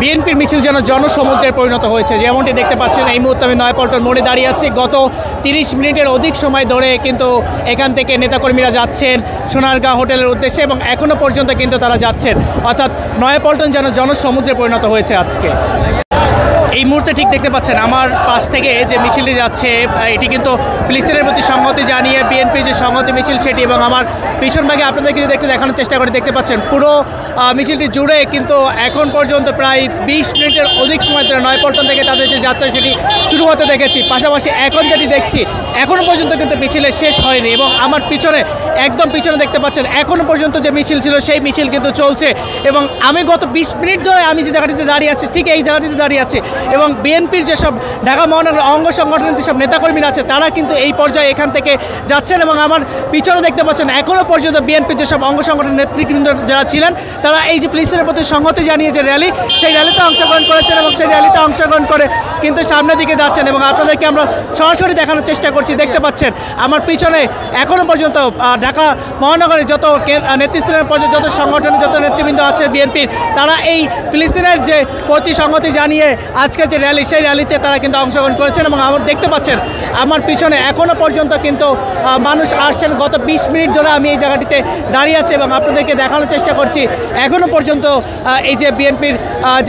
বিএনপির মিছিল যেন জনসমুদ্রে পরিণত হয়েছে। যেমনটি দেখতে পাচ্ছেন এই মুহূর্তে আমি নয়াপল্টন মোড়ে দাঁড়িয়ে আছি। গত 30 মিনিটের অধিক সময় ধরে কিন্তু এখান থেকে নেতাকর্মীরা যাচ্ছেন সোনারগাঁ হোটেলের উদ্দেশ্যে এবং এখনও পর্যন্ত কিন্তু তারা যাচ্ছেন, অর্থাৎ নয়াপল্টন যেন জনসমুদ্রে পরিণত হয়েছে আজকে। এই মুহূর্তে ঠিক দেখতে পাচ্ছেন আমার পাশ থেকে যে মিছিলটি যাচ্ছে এটি কিন্তু ফিলিস্তিনের প্রতি সংহতি জানিয়ে বিএনপির যে সংহতি মিছিল সেটি, এবং আমার পিছন ভাগে আপনাদেরকে যদি একটু দেখানোর চেষ্টা করে দেখতে পাচ্ছেন পুরো মিছিলটি জুড়ে কিন্তু এখন পর্যন্ত প্রায় 20 মিনিটের অধিক সময় ধরে নয়াপল্টন থেকে তাদের যে যাত্রা সেটি শুরু হতে দেখেছি। পাশাপাশি এখন যেটি দেখছি এখনও পর্যন্ত কিন্তু মিছিলের শেষ হয়নি, এবং আমার পিছনে একদম পিছনে দেখতে পাচ্ছেন এখনও পর্যন্ত যে মিছিল ছিল সেই মিছিল কিন্তু চলছে। এবং আমি গত 20 মিনিট ধরে আমি যে জায়গাটিতে দাঁড়িয়ে আছি ঠিক এই জায়গাটিতে দাঁড়িয়ে আছি, এবং বিএনপির যেসব ঢাকা মহানগর অঙ্গ সংগঠনের যেসব নেতাকর্মীরা আছে তারা কিন্তু এই পর্যায়ে এখান থেকে যাচ্ছেন। এবং আমার পিছনে দেখতে পাচ্ছেন এখনও পর্যন্ত বিএনপির যেসব অঙ্গ সংগঠনের নেতৃবৃন্দ যারা ছিলেন তারা এই যে ফিলিস্তিনের প্রতি সংহতি জানিয়ে যে র্যালি, সেই র্যালিতে অংশগ্রহণ করেছেন এবং সেই র্যালিতে অংশগ্রহণ করে কিন্তু সামনের দিকে যাচ্ছেন। এবং আপনাদেরকে আমরা সরাসরি দেখানোর চেষ্টা করছি। দেখতে পাচ্ছেন আমার পিছনে এখনও পর্যন্ত ঢাকা মহানগরের যত নেতৃস্থানীয় পর্যায়ে যত সংগঠনের যত নেতৃবৃন্দ আছে বিএনপির, তারা এই ফিলিস্তিনের যে প্রতি সংহতি জানিয়ে আজকের যে র্যালি সেই র্যালিতে তারা কিন্তু অংশগ্রহণ করেছেন। এবং আমার দেখতে পাচ্ছেন আমার পিছনে এখনও পর্যন্ত কিন্তু মানুষ আসছেন। গত 20 মিনিট ধরে আমি এই জায়গাটিতে দাঁড়িয়ে আছি এবং আপনাদেরকে দেখানোর চেষ্টা করছি এখনও পর্যন্ত এই যে বিএনপির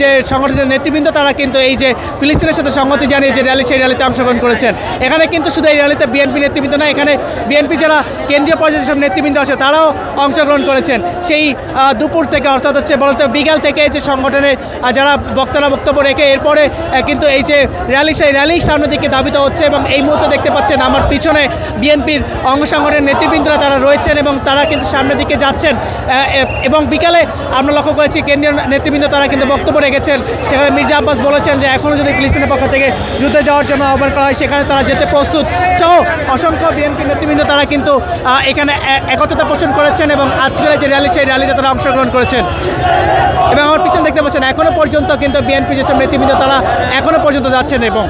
যে সংগঠনের নেতৃবৃন্দ তারা কিন্তু এই যে ফিলিস্তিনের সাথে সংহতি জানিয়ে যে র্যালি সেই র্যালিতে অংশগ্রহণ করেছেন। এখানে কিন্তু শুধু এই র্যালিতে বিএনপি নেতৃবৃন্দ না, এখানে বিএনপি যারা কেন্দ্রীয় পর্যায়ে যেসব নেতৃবৃন্দ আছে তারাও অংশগ্রহণ করেছেন। সেই দুপুর থেকে অর্থাৎ হচ্ছে বলতে বিকাল থেকে যে সংগঠনের যারা বক্তারা বক্তব্য রেখে এরপরে কিন্তু এই যে র্যালি সেই র্যালি সামনের দিকে ধাবিত হচ্ছে। এবং এই মুহূর্তে দেখতে পাচ্ছেন আমার পিছনে বিএনপির অঙ্গ সংগঠনের নেতৃবৃন্দরা তারা রয়েছেন এবং তারা কিন্তু সামনের দিকে যাচ্ছেন। এবং বিকালে আমরা লক্ষ্য করেছি কেন্দ্রীয় নেতৃবৃন্দ তারা কিন্তু বক্তব্য রেখেছেন। সেখানে মির্জা আব্বাস বলেছেন যে এখনও যদি ফিলিস্তিনের পক্ষ থেকে যুদ্ধে যাওয়ার জন্য আহ্বান করা হয় সেখানে তারা যেতে প্রস্তুত সহ অসংখ্য বিএনপি নেতৃবৃন্দ তারা কিন্তু এখানে একত্রতা পোষণ করেছেন এবং আজকের যে র্যালি সেই র্যালিতে তারা অংশগ্রহণ করেছেন। এবং আমার পিছনে দেখতে পাচ্ছেন এখনও পর্যন্ত কিন্তু বিএনপি যেসব নেতৃবৃন্দ তারা এখনও পর্যন্ত যাচ্ছেন। এবং